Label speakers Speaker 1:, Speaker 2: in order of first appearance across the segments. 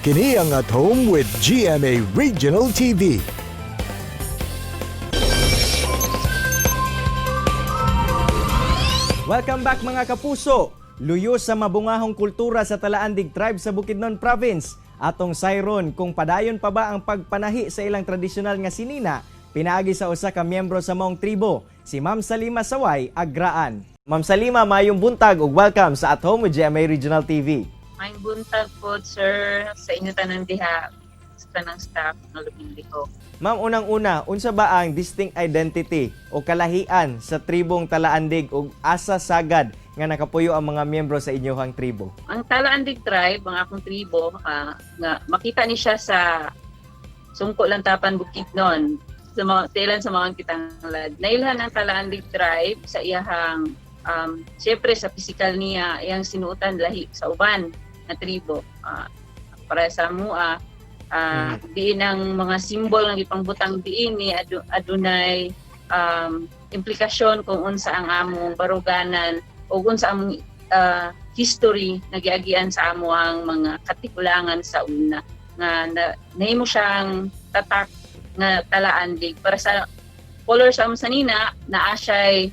Speaker 1: Kini ang At Home with GMA Regional TV.
Speaker 2: Welcome back mga kapuso! Luyo sa mabungahong kultura sa Talaandig Tribe sa Bukidnon Province. Atong sayron kung padayon pa ba ang pagpanahi sa ilang tradisyonal nga sinina, pinaagi sa usa ka miyembro sa maong tribo, si Ma'am Salima Saway Agraan. Ma'am Salima, mayong buntag ug welcome sa At Home with GMA Regional TV.
Speaker 3: May buntag po, sir, sa inyo tanang diha, sa tanang staff ng Lubindi ko.
Speaker 2: Ma'am, unang-una, unsa ba ang distinct identity o kalahian sa tribong Talaandig ug asa sagad nga nakapuyo ang mga miyembro sa inyong tribo?
Speaker 3: Ang Talaandig tribe, ang akong tribo, nga makita ni siya sa Sungko Lantapan Bukidnon, sa mga ilan sa mga kitanglad. Nailhan ang Talaandig tribe sa iyahang siyempre sa physical niya, iyang sinuotan lahi sa uban na tribo. Para sa mua, diin ang mga simbol ng ipangbutang diin ni adunay implikasyon kung unsa ang among baruganan o unsa among history nagiagian sa amo ang mga katikulangan sa una nga nahimo siyang tatak nga Talaandig para sa color sa among sanina naa siya'y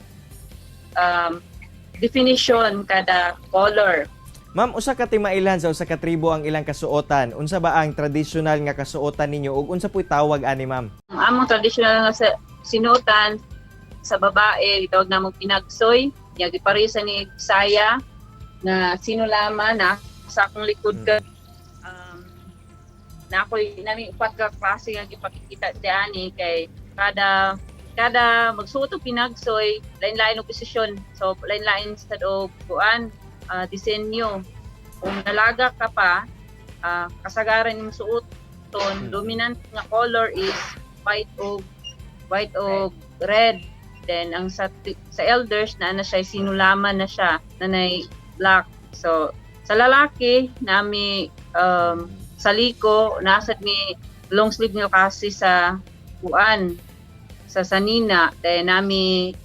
Speaker 3: definition kada color.
Speaker 2: Ma'am, usa ka timailan sa usa ka tribo ang ilang kasuotan. Unsa ba ang traditional nga kasuotan ninyo ug unsa puy tawag ani, ma'am?
Speaker 3: Ang among traditional nga sinuotan sa babae gitawag namong pinagsoy, nya giparisa ni saya na sinulama na sa akong likod ka. Na ako'y nami upat ka klase nga gipakita diani kay kada magsuot og pinagsoy, lain-lain og posisyon. So lain-lain sa og kuan, disenyo. Kung nalaga ka pa, kasagaran yung suoton, dominant nga color is white o red. Then ang sa elders na siya sinulaman na siya, nanay black. So sa lalaki nami sa liko nasa ni long sleeve nyo kasi sa kuan sa sanina dahil nami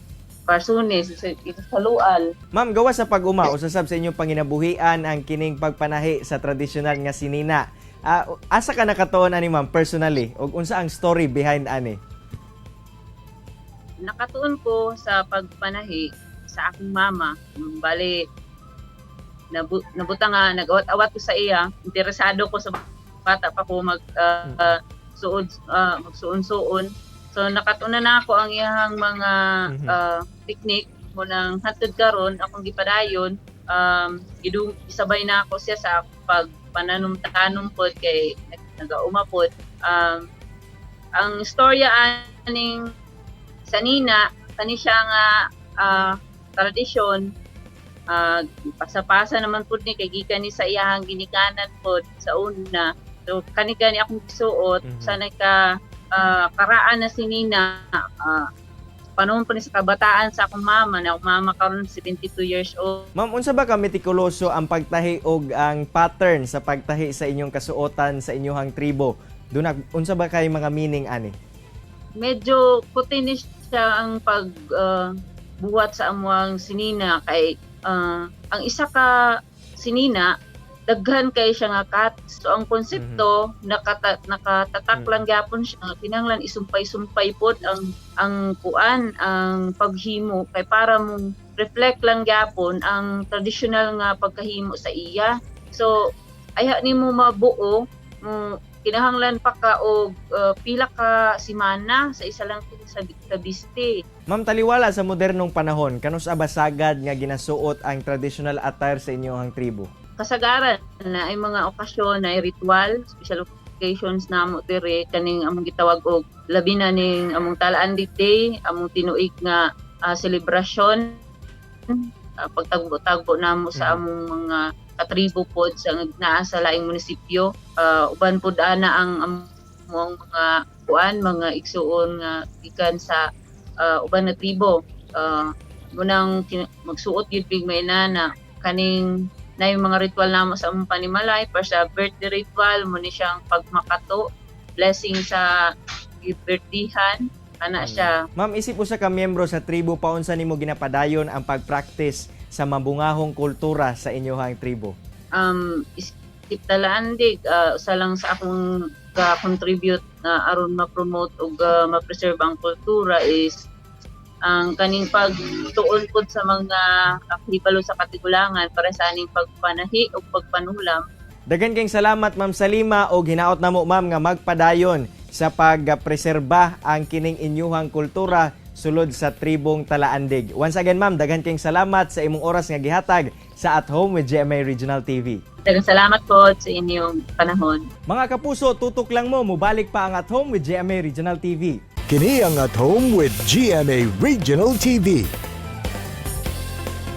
Speaker 3: parsunes sa lual.
Speaker 2: Ma'am, gawa sa pag-uma, usasab sa inyong panginabuhian ang kining pagpanahi sa tradisyonal nga sinina. Asa ka nakatuon ani, ma'am, personally? O unsa ang story behind ani?
Speaker 3: Nakatuon ko sa pagpanahi sa akong mama. Bali, nabuta nga, nag-awat-awat ko sa iya. Interesado ko sa bata pa ko magsuon-suon. So nakatuna na ako ang iyang mga technique mo nang hatod karon akong gipadayon isabay na ako siya sa pagpananom-tanom pod kay nagauma pod ang istorya aning sanina kani siya nga tradisyon pasa-pasa naman pod ni kay gikan ni sa iyang ginikanan pod sa una. So kani akong gisuot sanay ka karaan na sinina panahon pa ni sa kabataan sa akong mama na akong mama karon 72 years old.
Speaker 2: Ma'am, unsa ba ka metikuloso ang pagtahi og ang pattern sa pagtahi sa inyong kasuotan sa inyong tribo? Unsa ba kay mga meaning ani?
Speaker 3: Medyo kutinis siya ang buhat sa amuang sinina kay ang isa ka sinina daghan kay siya nga cut. So ang konsepto nakatatak lang gyapon siya kinahanglan isumpay-sumpay pod ang kuan ang paghimo kay para mong reflect lang gyapon ang traditional nga pagkahimo sa iya. So aya nimo mabuo kinahanglan pa ka og pila ka semana sa isa lang sa biste.
Speaker 2: Ma'am, taliwala sa modernong panahon, kanus abasagad nga ginasuot ang traditional attire sa inyong tribo?
Speaker 3: Kasagaran na ay mga okasyon na ay ritual, special occasions na mo dire kaning among gitawag og labi na ning among Talaandig Day, among tinuig nga selebrasyon, pagtagbo-tagbo namo sa among mga katribo pod sa naa sa laing munisipyo, uban pod ana ang among mga kuan mga igsuon nga gikan sa uban na tribo. Munang magsuot gyud big may na kaning na yung mga ritual namo sa among panimalay para sa birthday ritual mo ni siyang pagmakato blessing sa birthdihan ana siya.
Speaker 2: Ma'am, isip usa ka miyembro sa tribo paunsa nimo ginapadayon ang pagpractice sa mabungahong kultura sa inyong tribo?
Speaker 3: Tip Talaandig, usa lang sa akong ka-contribute na aron ma-promote o ma-preserve ang kultura is ang kaning pagtuon pod sa mga kahibalo sa katigulangan para sa aning pagpanahi o pagpanulam.
Speaker 2: Dagan kayong salamat Ma'am Salima o hinaot namo ma'am nga magpadayon sa pagpreserba ang kining inyuhang kultura sulod sa tribong Talaandig. Once again ma'am, dagan kayong salamat sa imong oras nga gihatag sa At Home with GMA Regional TV.
Speaker 3: Daghang salamat po sa inyong panahon.
Speaker 2: Mga kapuso, tutok lang mo, mubalik pa ang At Home with GMA Regional TV.
Speaker 1: Kini ang At Home with GMA Regional TV.